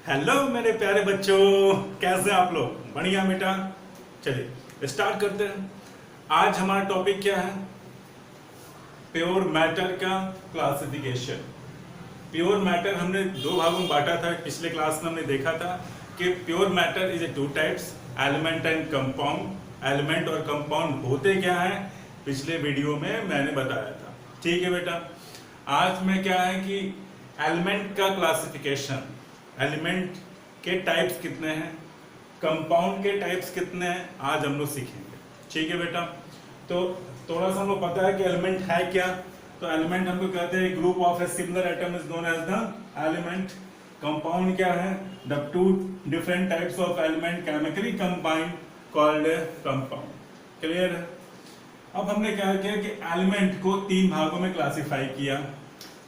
Hello मेरे प्यारे बच्चों, कैसे हैं आप लोग? बढ़िया बेटा। चलिए स्टार्ट करते हैं। आज हमारा टॉपिक क्या है? प्योर मैटर का क्लासिफिकेशन। प्योर मैटर हमने दो भागों में बांटा था। पिछले क्लास में हमने देखा था कि pure matter is a two types, element and compound. Element और कंपाउंड होते क्या हैं, पिछले वीडियो में मैंने बताया था। ठीक है बेटा। आज में क्या है कि एलिमेंट का क्लासिफिकेशन, एलिमेंट के टाइप्स कितने हैं, कंपाउंड के टाइप्स कितने हैं, आज हम लोग सीखेंगे। ठीक है बेटा। तो थोड़ा सा हमको पता है कि एलिमेंट है क्या। तो एलिमेंट हमको कहते हैं group of a similar atom is known as the element. Compound क्या है? The two different types of element chemically combined called compound. Clear है? अब हमने क्या किया कि एलिमेंट को तीन भागों में क्लासिफाई किया।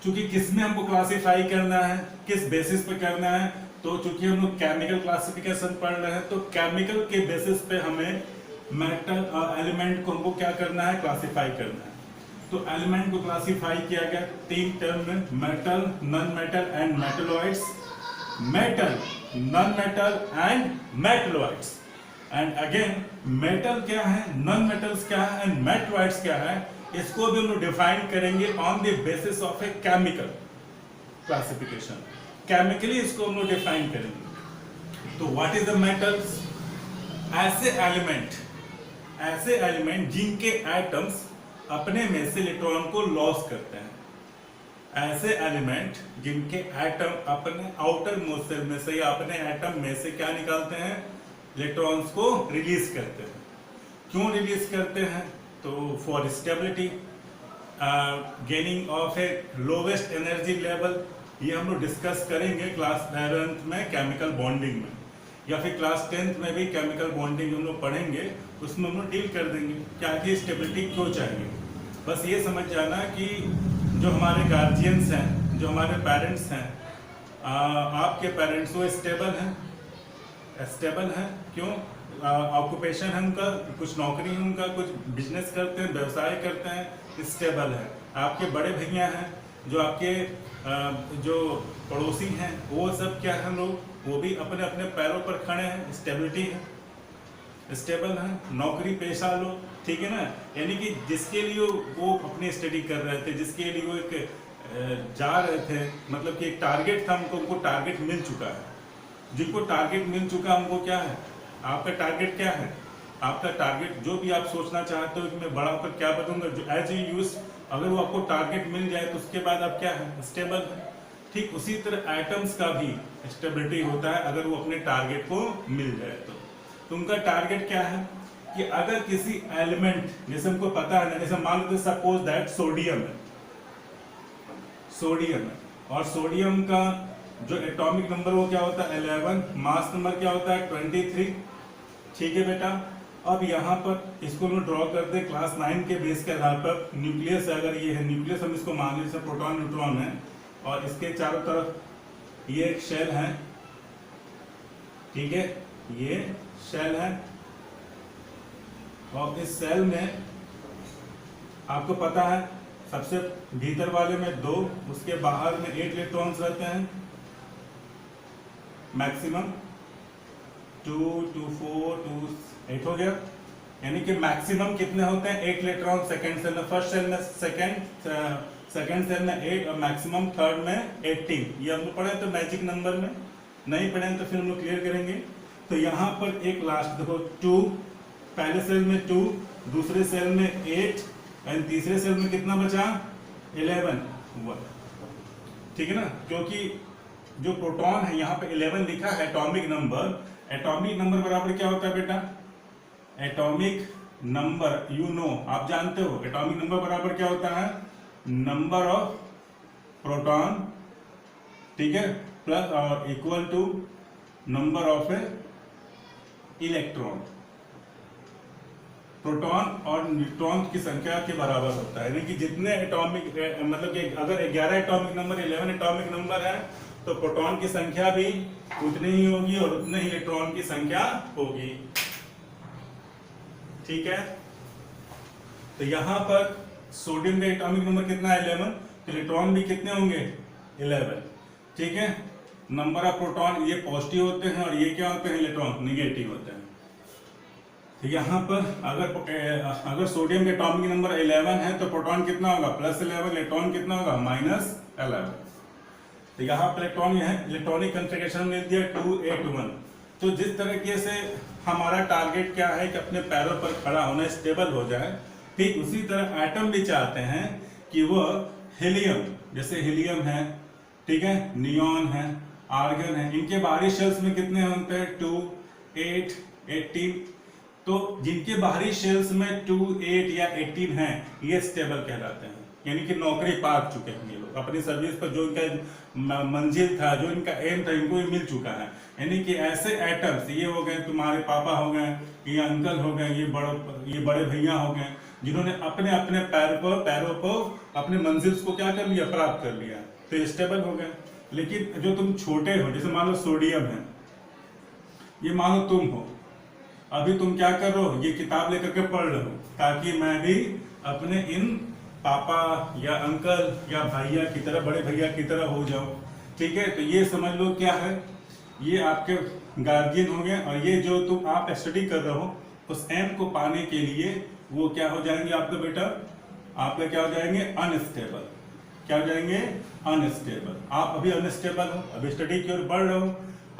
चूंकि किसमें हमको क्लासिफाई करना है, किस बेसिस पे करना है, तो चूंकि हम लोग केमिकल क्लासिफिकेशन पढ़ रहे हैं, तो केमिकल के बेसिस पे हमें मेटल एलिमेंट को हमको क्या करना है, क्लासिफाई करना है। तो एलिमेंट को क्लासिफाई किया गया तीन टर्म में, metal, non metal and metalloids. Metal, non metal and metalloids. And again metal क्या है, नॉन मेटल्स क्या है एंड मेटलॉइड्स क्या है, इसको भी हम लोग डिफाइन करेंगे on the basis of a chemical classification. Chemically इसको हम लोग डिफाइन करेंगे। तो व्हाट इज द मेटल्स? ऐसे एलिमेंट जिनके एटम्स अपने में से इलेक्ट्रॉन को लॉस करते हैं। ऐसे एलिमेंट जिनके एटम अपने आउटर मोस्ट में से या अपने एटम में से क्या निकालते हैं, इलेक्ट्रॉन्स को रिलीज करते हैं। क्यों रिलीज करते हैं? तो for stability, gaining of A lowest energy level. ये हम लोग डिस्कस करेंगे क्लास 11th में केमिकल बॉन्डिंग में, या फिर क्लास 10th में भी केमिकल बॉन्डिंग हम लोग पढ़ेंगे, उसमें हम लोग डील कर देंगे क्या कि स्टेबिलिटी क्यों चाहिए। बस ये समझ जाना कि जो हमारे गार्जियंस हैं, जो हमारे पेरेंट्स हैं, आपके पेरेंट्स वो स्टेबल हैं। स्टेबल है क्यों? ऑक्यूपेशन है उनका, कुछ नौकरी है उनका, कुछ बिजनेस करते हैं, व्यवसाय करते हैं, स्टेबल है। आपके बड़े भैया हैं, जो आपके जो पड़ोसी हैं, वो सब क्या है, लोग वो भी अपने अपने पैरों पर खड़े हैं, स्टेबिलिटी है, स्टेबल है। नौकरी पेशा लोग, ठीक है ना। यानी कि जिसके लिए वो अपनी स्टडी कर रहे थे, जिसके लिए वो एक जा रहे थे, मतलब कि एक टारगेट था उनको टारगेट मिल चुका है। जिनको टारगेट मिल चुका, उनको क्या है, आपका टारगेट क्या है? आपका टारगेट जो भी आप सोचना चाहते हो कि मैं बड़ा होकर क्या बनूंगा, जो एज ए यूज, अगर वो आपको टारगेट मिल जाए तो उसके बाद आप क्या है, स्टेबल है। ठीक उसी तरह एटम्स का भी स्टेबिलिटी होता है अगर वो अपने टारगेट को मिल जाए तो उनका टारगेट क्या है कि अगर किसी एलिमेंट, जैसे हमको पता है ना, जैसे मान लो सपोज दैट सोडियम है, सोडियम है, और सोडियम का जो एटॉमिक नंबर वो क्या होता है 11, मास नंबर क्या होता है 23। ठीक है बेटा। अब यहाँ पर इसको हम ड्रॉ करते हैं क्लास 9 के बेस के आधार पर। न्यूक्लियस अगर ये है, न्यूक्लियस हम इसको मान लीजिए प्रोटॉन न्यूट्रॉन है, और इसके चारों तरफ ये एक शेल है। ठीक है, ये शेल है, और इस सेल में आपको पता है सबसे भीतर वाले में 2, उसके बाहर में 8 इलेक्ट्रॉन्स रहते हैं मैक्सिमम। 2, 2, 4, 2, 8 हो गया। यानी कि मैक्सिमम कितने होते हैं, 8 इलेक्ट्रॉन सेकंड सेल में, फर्स्ट सेल में सेकंड सेल में 8, और मैक्सिमम थर्ड में 18। ये हम लोग पढ़े तो मैजिक नंबर में, नहीं पढ़े तो फिर हम लोग क्लियर करेंगे। तो यहाँ पर एक लास्ट देखो 2, पहले सेल में 2, दूसरे सेल में 8, एंड तीसरे सेल में कितना बचा 11, 1। ठीक है ना, क्योंकि जो प्रोटॉन है यहाँ पे 11 लिखा है एटॉमिक नंबर। एटॉमिक नंबर बराबर क्या होता है बेटा? एटॉमिक नंबर यू नो, आप जानते हो एटॉमिक नंबर बराबर क्या होता है, नंबर ऑफ प्रोटॉन, ठीक है, प्लस और equal to number of electron. Proton और न्यूट्रॉन की संख्या के बराबर होता है। यानी कि जितने एटॉमिक, मतलब कि अगर 11 एटॉमिक नंबर 11 एटॉमिक नंबर है, तो प्रोटॉन की संख्या भी उतनी ही होगी और उतने ही इलेक्ट्रॉन की संख्या होगी। ठीक है, तो यहां पर सोडियम का एटॉमिक नंबर कितना है 11, तो इलेक्ट्रॉन भी कितने होंगे 11। ठीक है, नंबर ऑफ प्रोटॉन ये पॉजिटिव होते हैं और ये क्या होते हैं, इलेक्ट्रॉन नेगेटिव होते हैं। तो यहाँ पर अगर सोडियम के एटॉमिक नंबर 11 है तो प्रोटॉन कितना होगा +11, इलेक्ट्रॉन कितना होगा -11। तो यहाँ पर इलेक्ट्रॉन है इलेक्ट्रॉनिक कॉन्फ़िगरेशन मिल दिया 281। तो जिस तरीके से हमारा टारगेट क्या है कि अपने पैरों पर खड़ा होना, स्टेबल हो जाए, ठीक उसी तरह एटम भी चाहते हैं कि वो हीलियम, जैसे हीलियम है, ठीक है, नियॉन है, आर्गन है, इनके बाहरी शेल्स में कितने होते हैं 2, 8, 18। तो जिनके बाहरी शेल्स में 2, 8 या 18 हैं ये स्टेबल कहलाते हैं, यानी कि नौकरी पा चुके हैं ये लोग अपनी सर्विस पर, जो इनका मंजिल था, जो इनका एम था, इनको ये मिल चुका है। यानी कि ऐसे एटम्स ये हो गए, तुम्हारे पापा हो गए, ये अंकल हो गए, ये बड़े भैया हो गए, जिन्होंने अपने अपने पैरों पर अपने मंजिल्स को क्या कर लिया, प्राप्त कर लिया, तो स्टेबल हो गए। लेकिन जो तुम छोटे हो, जैसे मान लो सोडियम है, ये मान लो तुम हो, अभी तुम क्या कर रहे हो, ये किताब लेकर के पढ़ रहे हो ताकि मैं भी अपने इन पापा या अंकल या भैया की तरह, बड़े भैया की तरह हो जाऊं, ठीक है। तो ये समझ लो क्या है, ये आपके गार्जियन हो गए, और ये जो तुम आप स्टडी कर रहे हो उस एम को पाने के लिए वो क्या हो जाएंगे आपके बेटा, आपके क्या हो जाएंगे, अनस्टेबल। क्या हो जाएंगे, अनस्टेबल। आप अभी अनस्टेबल हो, अभी स्टडी की ओर बढ़ रहे हो,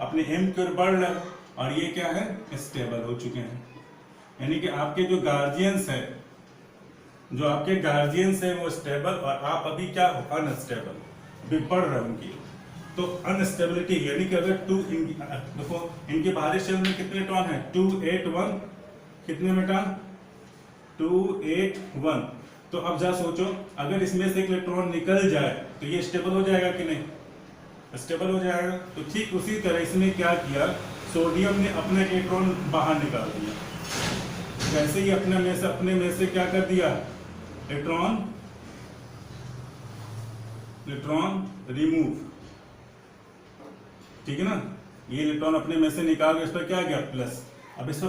अपने एम की ओर बढ़ रहे हो, और ये क्या है, स्टेबल हो चुके हैं। यानी कि आपके जो गार्जियंस है, जो आपके गार्जियंस है वो स्टेबल, और आप अभी क्या हो, अनस्टेबल, अभी बढ़ रहे होंगे। तो अनस्टेबिलिटी यानी कि अगर देखो इनके बाहरी शेल में कितने इलेक्ट्रॉन है, 281, कितने बेटा, 281। तो अब जा सोचो, अगर इसमें से एक इलेक्ट्रॉन निकल जाए तो ये स्टेबल हो जाएगा कि नहीं, स्टेबल हो जाएगा। तो ठीक उसी तरह इसने क्या किया, सोडियम ने अपना इलेक्ट्रॉन बाहर निकाल दिया, वैसे ही अपने में से क्या कर दिया, इलेक्ट्रॉन रिमूव, ठीक है ना। ये इलेक्ट्रॉन अपने में से निकाल के इस पर क्या गया, प्लस। अब इस पर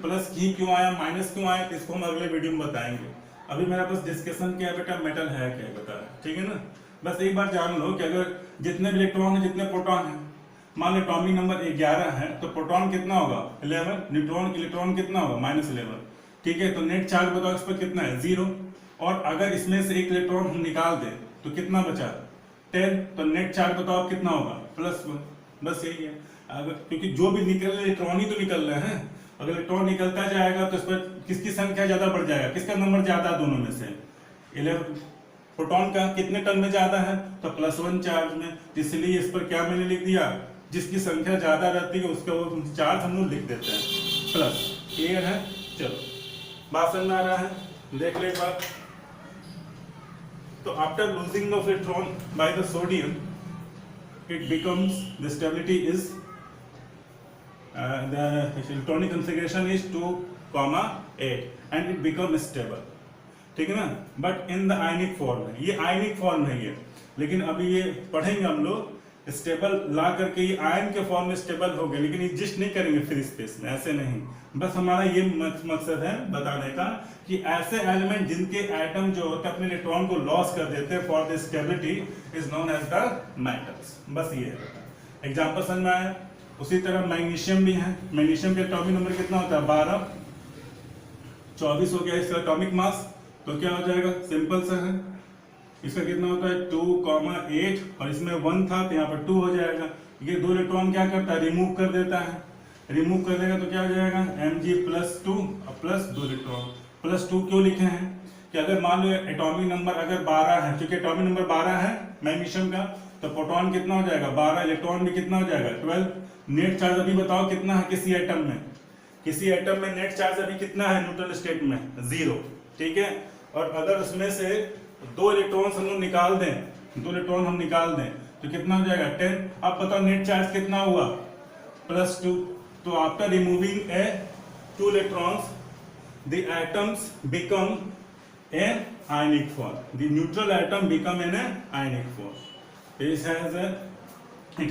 प्लस ही क्यों आया, माइनस क्यों आया, इसको हम अगले वीडियो में बताएंगे। अभी मेरा बस डिस्कशन क्या है बेटा, मेटल है क्या बता रहा है, ठीक है ना। बस एक बार जान लो कि अगर जितने भी इलेक्ट्रॉन है, जितने प्रोटॉन है, मान लो एटॉमिक नंबर 11 है तो प्रोटॉन कितना होगा 11, न्यूट्रॉन इलेक्ट्रॉन कितना होगा -11, ठीक है। तो नेट चार्ज बताओ इस पर कितना है, 0। और अगर इसमें से एक इलेक्ट्रॉन हम निकाल दें तो कितना बचा, 10। तो नेट चार्ज बताओ कितना होगा, +1। बस यही है। अगर क्योंकि जो भी निकल रहे इलेक्ट्रॉन ही तो निकल रहे हैं, अगर इलेक्ट्रॉन निकलता जाएगा तो इस पर किसकी संख्या ज्यादा बढ़ जाएगा, किसका नंबर ज्यादा, दोनों में से 11 प्रोटॉन का कितने टर्म में ज्यादा है, तो +1 चार्ज में। इसलिए इस पर क्या मैंने लिख दिया, जिसकी संख्या ज्यादा रहती है उसका वो चार्ज हम लोग लिख देते हैं प्लस। क्लियर है, चलो बात समझ में आ रहा है, देख ले एक बार। तो after losing of electron by the sodium, it becomes the stability is the electronic configuration is 2,8 and it becomes stable, ठीक है ना। But in the ionic form है, ये आयनिक फॉर्म है ये, लेकिन अभी ये पढ़ेंगे हम लोग, स्टेबल ला करके ये आयन के फॉर्म में स्टेबल हो गए, लेकिन एग्जिस्ट नहीं करेंगे फ्री स्पेस में, ऐसे नहीं। बस हमारा ये मकसद है बताने का कि ऐसे एलिमेंट जिनके एटम जो होते हैं अपने इलेक्ट्रॉन को लॉस कर देते हैं for the stability is known as the metals. बस ये है, एग्जांपल समझ में आया। उसी तरह मैग्नीशियम भी है, मैग्नीशियम के एटॉमिक नंबर कितना होता है 12, 24 हो गया इसका एटॉमिक मास, तो क्या हो जाएगा, सिंपल सा है, इसका कितना होता है 2,8, और इसमें 1 था तो यहाँ पर 2 हो जाएगा। ये 2 इलेक्ट्रॉन क्या करता है, रिमूव कर देता है, रिमूव कर देगा तो क्या हो जाएगा Mg+2 और +2 इलेक्ट्रॉन। +2 क्यों लिखे हैं कि अगर मान लो एटॉमिक नंबर अगर 12 है, क्योंकि एटॉमिक नंबर 12 है मैग्नीशियम का, तो प्रोटॉन कितना हो जाएगा 12, इलेक्ट्रॉन भी कितना हो जाएगा 12। नेट चार्ज अभी बताओ कितना है किसी एटम में, किसी एटम में नेट चार्ज अभी कितना है न्यूट्रल स्टेट में, 0, ठीक है। और अगर उसमें से 2 इलेक्ट्रॉन हम लोग निकाल दें, 2 इलेक्ट्रॉन हम निकाल दें तो कितना हो जाएगा 10। अब बताओ नेट चार्ज कितना हुआ +2। तो after removing 2 electrons the atoms become an ionic form, the neutral atom become an ionic form. It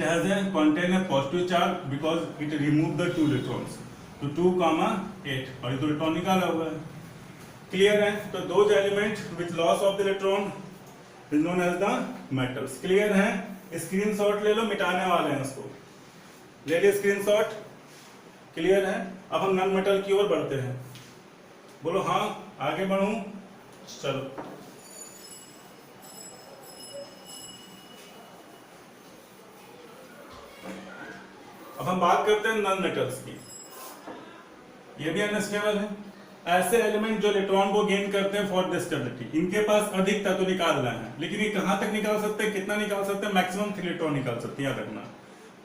has a contain a positive charge because it remove the 2 electrons, तो 2,8 और ये 2 इलेक्ट्रॉन निकाला हुआ है। Clear है, तो those element with loss of the electron is known as the metals। Clear है, screenshot ले लो, मिटाने वाले हैं उसको। ले लिया स्क्रीनशॉट, क्लियर है। अब हम नॉन मेटल की ओर बढ़ते हैं। बोलो हाँ, आगे बढ़ूं? चलो अब हम बात करते हैं नॉन मेटल्स की। ये भी अनस्टेबल है। ऐसे एलिमेंट जो इलेक्ट्रॉन को गेन करते हैं फॉर द स्टेबिलिटी, इनके पास अधिक तत्व निकालना है, लेकिन ये कहां तक निकाल सकते हैं, कितना निकाल सकते हैं? मैक्सिमम 3 इलेक्ट्रॉन निकाल सकते हैं, याद रखना।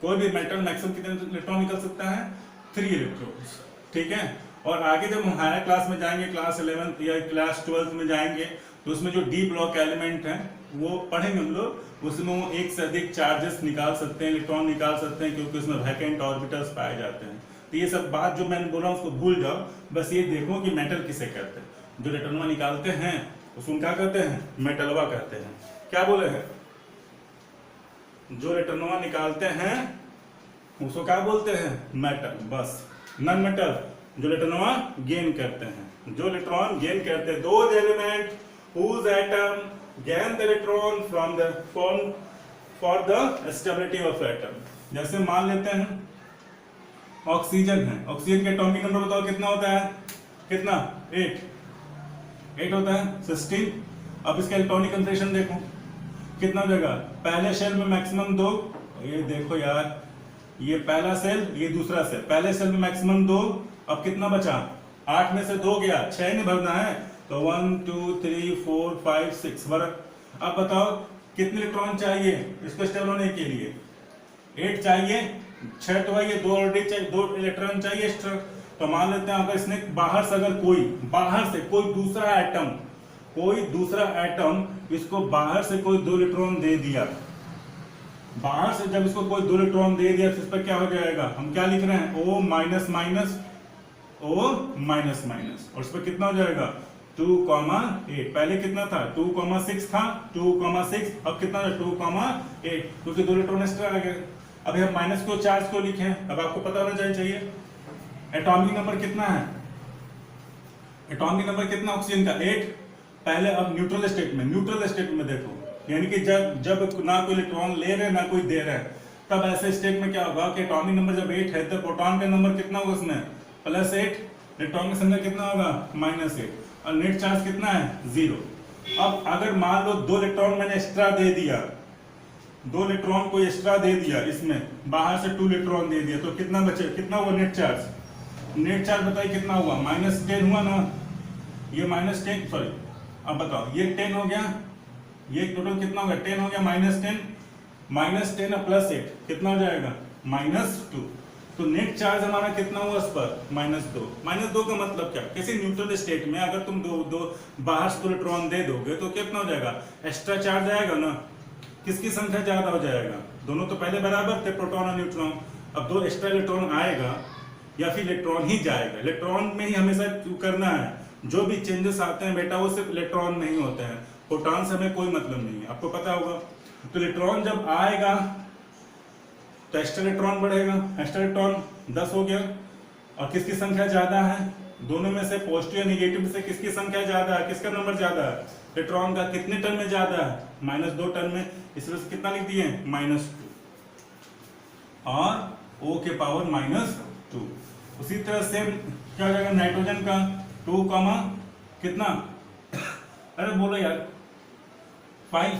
कोई भी मेटल मैक्सिमम कितने इलेक्ट्रॉन निकाल सकता है? 3 इलेक्ट्रॉन्स, ठीक है। और आगे जब हम हायर क्लास में जाएंगे, क्लास 11 या क्लास 12 में जाएंगे, तो उसमें जो डी ब्लॉक एलिमेंट है वो पढ़ेंगे हम लोग। उसमें वो एक से अधिक चार्जेस निकाल सकते हैं, इलेक्ट्रॉन निकाल सकते हैं, क्योंकि उसमें वैकेंट ऑर्बिटल्स पाए जाते हैं। तो ये सब बात जो मैंने बोला उसको भूल जाओ, बस ये देखो कि मेटल किसे कहते हैं। जो इलेक्ट्रॉन निकालते हैं उसको क्या कहते हैं? मेटलवा कहते हैं। क्या बोले हैं? जो इलेक्ट्रॉन निकालते हैं उसको क्या बोलते हैं? मेटल। बस। नॉन मेटल जो इलेक्ट्रॉन गेन करते हैं, जो इलेक्ट्रॉन गेन करते हैं, दो element whose atom gain the electron from the form for the stability of atom। जैसे मान लेते हैं ऑक्सीजन है, ऑक्सीजन के एटॉमिक नंबर बताओ कितना होता है? कितना? 8 होता है, 16। अब इसका इलेक्ट्रॉनिक कंसंट्रेशन देखो कितना हो जाएगा? पहले शेल में मैक्सिमम 2, ये देखो यार, ये पहला सेल, ये दूसरा सेल। पहले सेल में मैक्सिमम 2, अब कितना बचा? 8 में से 2 गया, 6 नहीं भरना है, तो 1 2 3 4 5 6 भरा। अब बताओ कितने इलेक्ट्रॉन चाहिए इसको स्टेबल होने के लिए? 8 चाहिए, 6 तो है, ये 2 ऑलरेडी चाहिए, 2 इलेक्ट्रॉन चाहिए एक्स्ट्रा। तो मान लेते हैं अगर इसने बाहर से, अगर बाहर से कोई दूसरा एटम इसको बाहर से कोई 2 इलेक्ट्रॉन दे दिया, बाहर से जब इसको कोई 2 इलेक्ट्रॉन दे दिया तो इस पर क्या हो जाएगा? हम क्या लिख रहे हैं? O minus minus, O minus minus, और इस पर कितना हो जाएगा? 2,8। पहले कितना था? 2,6 था, 2,6। अब कितना है? 2,8, क्योंकि 2 इलेक्ट्रॉन एक्स्ट्रा आ गए। अभी हम माइनस को चार्ज को लिखे, अब आपको पता होना चाहिए एटॉमिक नंबर कितना है? एटॉमिक नंबर कितना ऑक्सीजन का? 8। पहले अब न्यूट्रल स्टेट में देखो, यानी कि जब ना कोई इलेक्ट्रॉन ले रहे ना कोई दे रहे हैं, तब ऐसे स्टेट में क्या होगा कि एटॉमिक नंबर जब 8 है तो प्रोटॉन का नंबर कितना होगा उसमें? +8। इलेक्ट्रॉन की संख्या कितना होगा? -8। और नेट चार्ज कितना है? 0। अब अगर मान लो 2 इलेक्ट्रॉन मैंने एक्स्ट्रा दे दिया, 2 इलेक्ट्रॉन को एक्स्ट्रा दे दिया, इसमें बाहर से 2 इलेक्ट्रॉन दे दिया, तो कितना बचे? कितना हुआ नेट चार्ज? नेट चार्ज बताइए कितना हुआ? -10 हुआ ना? ये -10, सॉरी, अब बताओ, ये 10 हो गया, ये टोटल कितना हो गया? 10 हो गया, -10 और +8 कितना हो जाएगा? -2। तो नेट चार्ज हमारा कितना हुआ इस पर? -2। -2 का मतलब क्या? किसी न्यूट्रल स्टेट में अगर तुम दो बाहर से 2 इलेक्ट्रॉन दे दोगे तो कितना हो जाएगा? एक्स्ट्रा चार्ज आएगा ना? किसकी संख्या ज्यादा हो जाएगा? दोनों तो पहले बराबर थे, प्रोटॉन और न्यूट्रॉन। अब 2 एक्स्ट्रा इलेक्ट्रॉन आएगा या फिर इलेक्ट्रॉन ही जाएगा? इलेक्ट्रॉन में ही हमेशा करना है। जो भी चेंजेस आते हैं बेटा वो सिर्फ इलेक्ट्रॉन में ही होते हैं, प्रोटॉन से हमें कोई मतलब नहीं है, आपको पता होगा। तो इलेक्ट्रॉन जब आएगा तो एक्स्ट्रा इलेक्ट्रॉन बढ़ेगा, एक्स्ट्रा इलेक्ट्रॉन 10 हो गया। और किसकी संख्या ज्यादा है? दोनों में से पॉजिटिव या निगेटिव से किसकी संख्या ज्यादा है? किसका नंबर ज्यादा है? इलेक्ट्रॉन का। कितने टर्म में ज्यादा है? -2 टर्म में, इसलिए कितना लिख दिए? -2 और O के पावर -2। उसी तरह से क्या हो जाएगा नाइट्रोजन का? 2, कितना? अरे बोलो यार, 5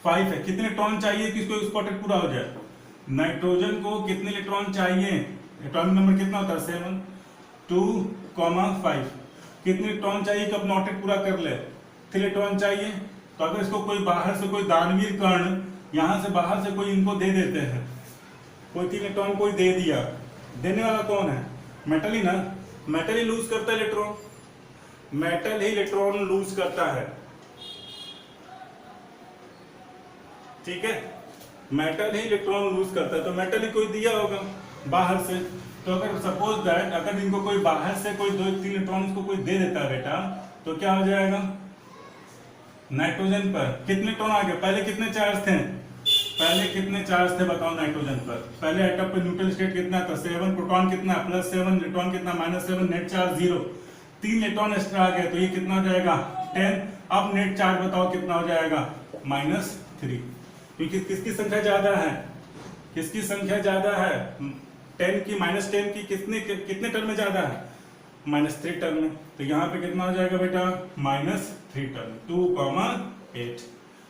है। कितने इलेक्ट्रॉन चाहिए कि इसको स्पॉटेड पूरा हो जाए? नाइट्रोजन को कितने इलेक्ट्रॉन चाहिए? एटॉमिक नंबर कितना होता है? 7, 2, 5। कितने इलेक्ट्रॉन चाहिए कि अब नॉटेड पूरा कर ले? 3 इलेक्ट्रॉन चाहिए। तो अगर इसको कोई बाहर से कोई दानवीर कर्ण यहां से बाहर से कोई इनको दे देते हैं, कोई 3 इलेक्ट्रॉन कोई दे दिया, देने वाला कौन है? मेटल ही ना। मेटल ही लूज करता है इलेक्ट्रॉन, मेटल ही इलेक्ट्रॉन लूज करता है, ठीक है। मेटल ही इलेक्ट्रॉन लूज करता है, तो मेटल ही कोई दिया होगा बाहर से। तो अगर सपोज दैट अगर इनको कोई बाहर से कोई 2-3 इलेक्ट्रॉन को कोई दे देता है बेटा, तो क्या हो जाएगा? नाइट्रोजन पर कितने इलेक्ट्रॉन आ गए? पहले कितने चार्ज थे? बताओ नाइट्रोजन पर। पहले एटम पे न्यूट्रल स्टेट कितना था? 7। प्रोटॉन कितना? +7। इलेक्ट्रॉन कितना? -7। Net charge 0। 3 इलेक्ट्रॉन एक्स्ट्रा आ गए, तो ये कितना हो जाएगा? 10। अब नेट चार्ज बताओ कितना हो जाएगा? -3। क्योंकि किसकी संख्या ज्यादा है, किसकी संख्या ज्यादा है, 10 की -10 की कितने टर्म में ज्यादा है, -3 टर्म में। तो यहाँ पे कितना हो जाएगा बेटा, -3 टर्म, 2,8।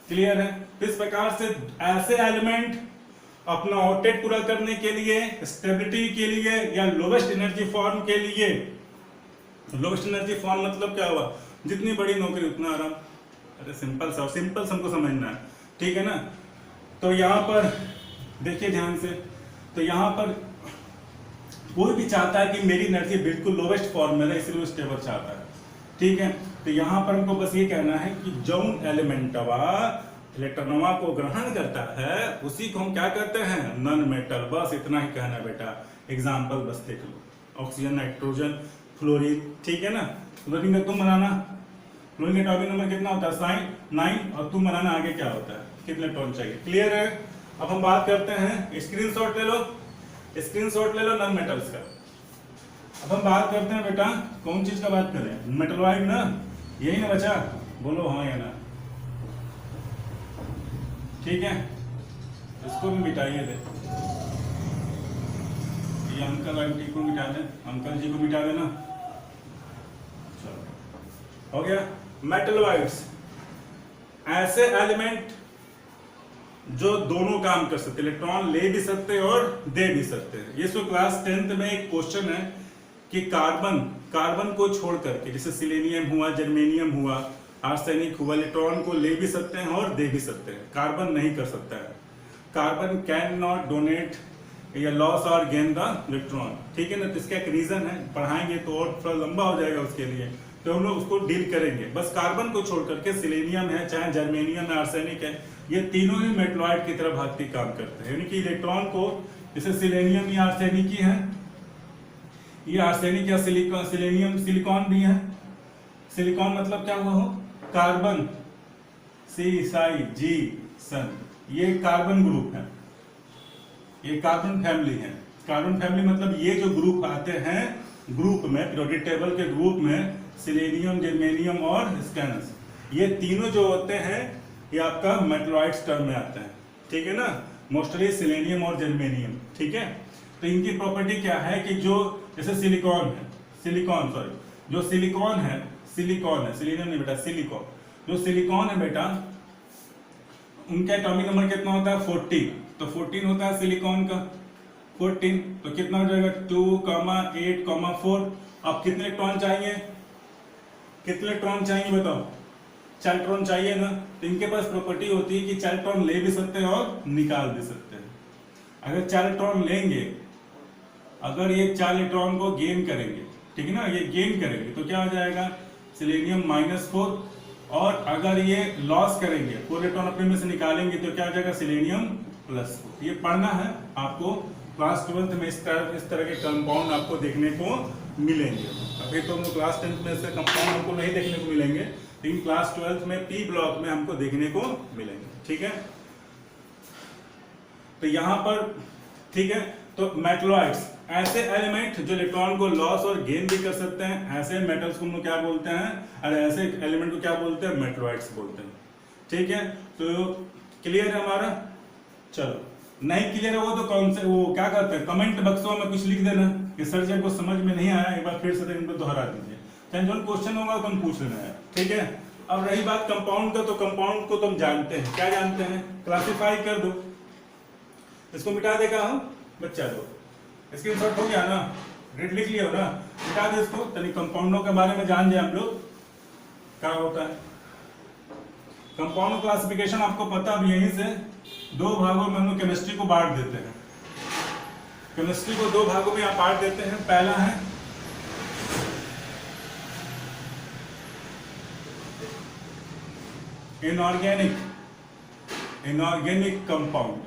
क्लियर है। इस प्रकार से ऐसे एलिमेंट अपना ऑक्टेट पूरा करने के लिए, स्टेबिलिटी के लिए या लोवेस्ट एनर्जी फॉर्म के लिए, लोवेस्ट एनर्जी फॉर्म मतलब क्या हुआ, जितनी बड़ी नौकरी उतना आराम। अरे सिंपल हमको समझना है, ठीक है ना। तो यहाँ पर देखिए ध्यान से, तो यहाँ पर कोई भी चाहता है कि मेरी एनर्जी बिल्कुल लोवेस्ट फॉर्म में रहे, इसलिए स्टेबल चाहता है, ठीक है। तो यहाँ पर हमको बस ये कहना है कि जौन एलिमेंटवा इलेक्ट्रॉनवा को ग्रहण करता है उसी को हम क्या कहते हैं, नॉन मेटल। बस इतना ही कहना बेटा। एग्जाम्पल बस देख लो, ऑक्सीजन, नाइट्रोजन, फ्लोरीन, ठीक है ना। फ्लोरीन का तुम बनाना, फ्लोरीन का टॉपिक नंबर कितना होता है, 9, और तुम बनाना आगे क्या होता है, कितने इलेक्ट्रॉन चाहिए। क्लियर है। अब हम बात करते हैं, स्क्रीनशॉट ले लो, स्क्रीनशॉट ले लो नॉन मेटल्स का। अब हम बात करते हैं बेटा, कौन चीज का बात करें, मेटलॉइड ना, यही ना बचा, बोलो हाँ या ना। ठीक है, इसको भी मिटाइए दे, ये अंकल आंटी को मिटा दे, अंकल जी को मिटा देना। चलो हो गया। मेटलॉइड्स ऐसे एलिमेंट जो दोनों काम कर सकते, इलेक्ट्रॉन ले भी सकते हैं और दे भी सकते हैं। ये क्लास 10th में एक क्वेश्चन है कि कार्बन को छोड़ करके, जैसे सिलेनियम हुआ, जर्मेनियम हुआ, आर्सेनिक हुआ, इलेक्ट्रॉन को ले भी सकते हैं और दे भी सकते हैं, कार्बन नहीं कर सकता है। कार्बन कैन नॉट डोनेट या लॉस और गेन द इलेक्ट्रॉन, ठीक है ना। तो इसका एक रीजन है, पढ़ाएंगे तो और थोड़ा लंबा हो जाएगा उसके लिए, तो हम लोग उसको डील करेंगे। बस कार्बन को छोड़ करके सिलेनियम है, चाहे जर्मेनियम है, आर्सेनिक है, ये तीनों ही मेटलॉइड की तरह भांति काम करते हैं। यानी कि इलेक्ट्रॉन को, जैसे सिलेनियम या आर्सेनिक ही है, ये आर्सेनिक या सिलेनियम सिलिकॉन भी है। सिलिकॉन मतलब क्या हुआ हो, कार्बन, सी सन, ये कार्बन ग्रुप है, ये कार्बन फैमिली है। कार्बन फैमिली मतलब ये जो ग्रुप आते हैं ग्रुप में, पीरियोडिक टेबल के ग्रुप में, सिलेनियम, जर्मेनियम और स्कैनस, ये तीनों जो होते हैं ये आपका मेटलॉइड्स टर्म में आते हैं, ठीक है ना। मोस्टली सिलेनियम और जर्मेनियम, ठीक है। तो इनकी प्रॉपर्टी क्या है कि जो जैसे सिलिकॉन है, जो सिलिकॉन है, सिलिनियम नहीं बेटा, सिलिकॉन, जो सिलिकॉन है बेटा, उनका एटॉमिक नंबर कितना होता है, 14। तो 14 होता है सिलिकॉन का, 14, तो कितना हो जाएगा, 2,8,4। अब कितने इलेक्ट्रॉन चाहिए, कितने इलेक्ट्रॉन चाहिए बताओ, 4 इलेक्ट्रॉन चाहिए ना। तो इनके पास प्रॉपर्टी होती है कि 4 इलेक्ट्रॉन ले भी सकते हैं और निकाल भी सकते हैं। अगर 4 इलेक्ट्रॉन लेंगे, अगर ये 4 इलेक्ट्रॉन को गेन करेंगे, ठीक है ना, ये गेन करेंगे तो क्या हो जाएगा, सिलेनियम -4, और अगर ये लॉस करेंगे, 4 इलेक्ट्रॉन अपने में से निकालेंगे तो क्या हो जाएगा, सिलेनियम +4। ये पढ़ना है आपको, क्लास 12th में इस तरह के कंपाउंड आपको देखने को मिलेंगे। अभी तो हम लोग क्लास 10th में से कंपाउंड हमको नहीं देखने को मिलेंगे, लेकिन क्लास 12th में पी ब्लॉक में हमको देखने को मिलेंगे, ठीक है। तो यहाँ पर, ठीक है, तो मेटलॉइड्स ऐसे एलिमेंट जो इलेक्ट्रॉन को लॉस और गेन भी कर सकते हैं, ऐसे मेटल्स को हम लोग क्या बोलते हैं, और ऐसे एलिमेंट को क्या बोलते हैं, मेटलॉइड्स बोलते हैं, ठीक है। तो क्लियर है हमारा। चलो नहीं क्लियर है वो तो कौन से, वो क्या करते हैं, कमेंट बक्सों में कुछ लिख देना कि सर जी आपको समझ में नहीं आया, एक बार फिर से इनको दोहरा दीजिए, चाहे जो क्वेश्चन होगा तो हम पूछ लेना है, ठीक है। अब रही बात कंपाउंड का, तो कंपाउंड को तुम जानते हैं, क्या जानते हैं, क्लासिफाई कर दो, इसको मिटा देगा हम बच्चा दो, स्क्रीनशॉट हो गया ना, रेड लिख लिया हो ना, मिटा दे इसको, तनी कंपाउंडों के बारे में जान जाए हम लोग क्या होता है। कंपाउंड क्लासिफिकेशन आपको पता अब यहीं से 2 भागों में हम लोग केमिस्ट्री को बांट देते हैं। केमिस्ट्री को 2 भागों में आप बांट देते हैं। पहला है इनऑर्गेनिक कंपाउंड,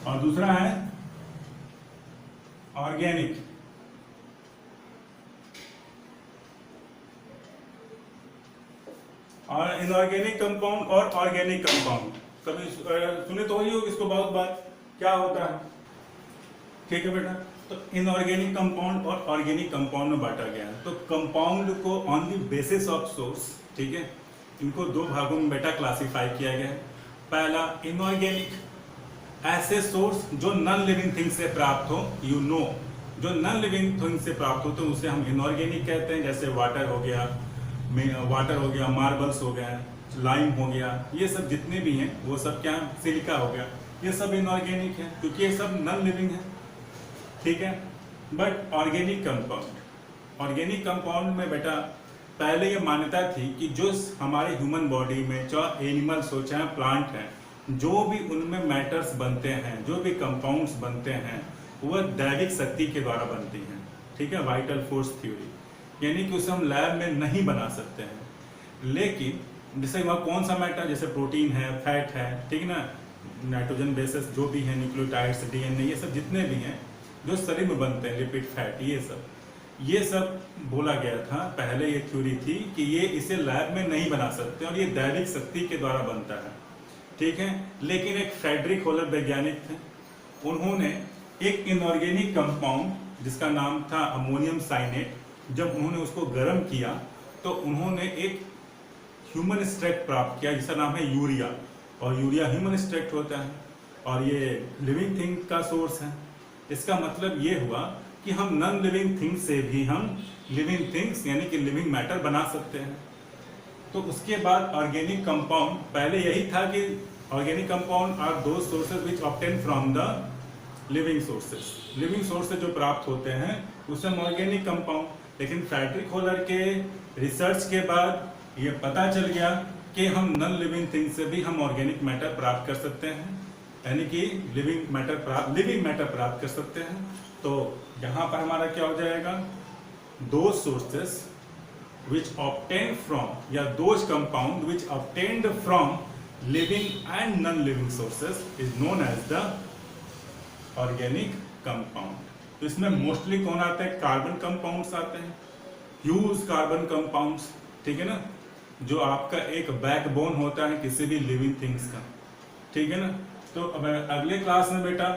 और दूसरा है ऑर्गेनिक। और इनऑर्गेनिक कंपाउंड और ऑर्गेनिक कंपाउंड कभी सुने तो ही हो इसको बहुत बार, क्या होता है, ठीक है बेटा। तो इनऑर्गेनिक कंपाउंड और ऑर्गेनिक कंपाउंड में बांटा गया है। तो कंपाउंड को on the basis of source, ठीक है, इनको दो भागों में बेटा क्लासिफाई किया गया है। पहला इनऑर्गेनिक, ऐसे सोर्स जो नॉन लिविंग थिंग से प्राप्त हो, जो नॉन लिविंग थिंग से प्राप्त हो तो उसे हम इनऑर्गेनिक कहते हैं। जैसे वाटर हो गया, मार्बल्स हो गया, लाइम हो गया, ये सब जितने भी हैं वो सब क्या, सिलिका हो गया, ये सब इनऑर्गेनिक है क्योंकि ये सब नॉन लिविंग है, ठीक है। बट ऑर्गेनिक कंपाउंड में बेटा पहले ये मान्यता थी कि जो हमारे ह्यूमन बॉडी में चाहे एनिमल्स हो चाहे प्लांट हैं, जो भी उनमें मैटर्स बनते हैं, जो भी कंपाउंड्स बनते हैं, वह दैविक शक्ति के द्वारा बनती हैं, ठीक है, वाइटल फोर्स थ्योरी, यानी कि उसे हम लैब में नहीं बना सकते हैं। लेकिन जैसे वह कौन सा मैटर, जैसे प्रोटीन है, फैट है, ठीक है ना, नाइट्रोजन बेसिस जो भी है, न्यूक्लियोटाइड्स, डीएनए, ये सब जितने भी हैं जो शरीर में बनते हैं, लिपिड, फैट, ये सब बोला गया था। पहले ये थ्योरी थी कि ये इसे लैब में नहीं बना सकते और ये दैविक शक्ति के द्वारा बनता है, ठीक है। लेकिन एक फ्रेडरिक होलर वैज्ञानिक थे, उन्होंने एक इनऑर्गेनिक कंपाउंड जिसका नाम था अमोनियम साइनेट, जब उन्होंने उसको गर्म किया तो उन्होंने एक ह्यूमन एक्सट्रैक्ट प्राप्त किया जिसका नाम है यूरिया, और यूरिया ह्यूमन एक्सट्रैक्ट होता है और ये लिविंग थिंग का सोर्स है। इसका मतलब ये हुआ कि हम नॉन लिविंग थिंग्स से भी हम लिविंग थिंग्स यानी कि लिविंग मैटर बना सकते हैं। तो उसके बाद ऑर्गेनिक कंपाउंड, पहले यही था कि ऑर्गेनिक कंपाउंड आर दो sources which obtain from the living sources जो प्राप्त होते हैं उसे हम ऑर्गेनिक कंपाउंड। लेकिन फ्रेडरिक होलर के रिसर्च के बाद ये पता चल गया कि हम नॉन लिविंग थिंग से भी हम ऑर्गेनिक मैटर प्राप्त कर सकते हैं, यानी कि लिविंग मैटर प्राप्त कर सकते हैं। तो यहाँ पर हमारा क्या हो जाएगा, दो सोर्सेस which obtained from या those compound which obtained from living and non-living sources is known as the organic compound। तो इसमें मोस्टली कौन आते हैं, कार्बन कंपाउंड्स आते हैं, ह्यूज कार्बन कंपाउंड्स, ठीक है ना, जो आपका एक बैकबोन होता है किसी भी लिविंग थिंग्स का, ठीक है ना। तो अब अगले क्लास में बेटा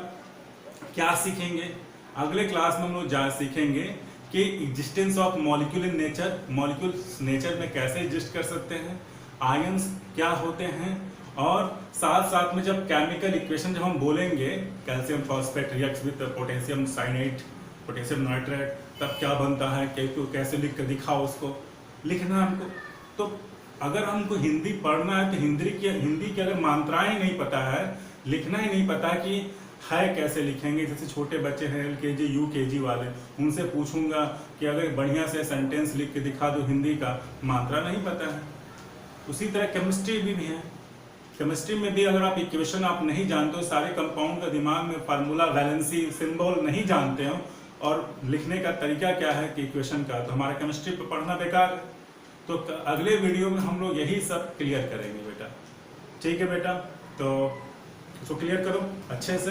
क्या सीखेंगे, अगले क्लास में हम लोग सीखेंगे कि existence of molecule in nature, molecules nature में कैसे एग्जिस्ट कर सकते हैं, आयंस क्या होते हैं, और साथ साथ में जब केमिकल इक्वेशन जब हम बोलेंगे calcium phosphate reacts with potassium cyanate, potassium nitrate, तब क्या बनता है, कैसे लिख कर दिखाओ, उसको लिखना हमको। तो अगर हमको हिंदी पढ़ना है तो हिंदी की अगर मात्राएं नहीं पता है, लिखना ही नहीं पता कि है कैसे लिखेंगे। जैसे छोटे बच्चे हैं LKG UKG वाले, उनसे पूछूंगा कि अगर बढ़िया से सेंटेंस लिख के दिखा दो हिंदी का, मात्रा नहीं पता है। उसी तरह केमिस्ट्री भी है, केमिस्ट्री में भी अगर आप इक्वेशन आप नहीं जानते हो, सारे कंपाउंड का दिमाग में फार्मूला, वैलेंसी, सिंबल नहीं जानते हो और लिखने का तरीका क्या है कि इक्वेशन का, तो हमारा केमिस्ट्री पर पढ़ना बेकार है। तो अगले वीडियो में हम लोग यही सब क्लियर करेंगे बेटा, ठीक है बेटा। तो इसको क्लियर करो अच्छे से,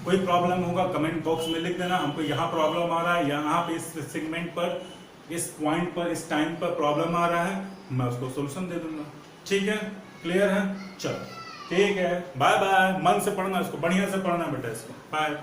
कोई प्रॉब्लम होगा कमेंट बॉक्स में लिख देना, हमको यहाँ प्रॉब्लम आ रहा है, यहाँ पे इस सेगमेंट पर, इस पॉइंट पर, इस टाइम पर प्रॉब्लम आ रहा है, मैं उसको सोल्यूशन दे दूंगा, ठीक है, क्लियर है। चलो ठीक है, बाय बाय, मन से पढ़ना इसको, बढ़िया से पढ़ना बेटा इसको, बाय।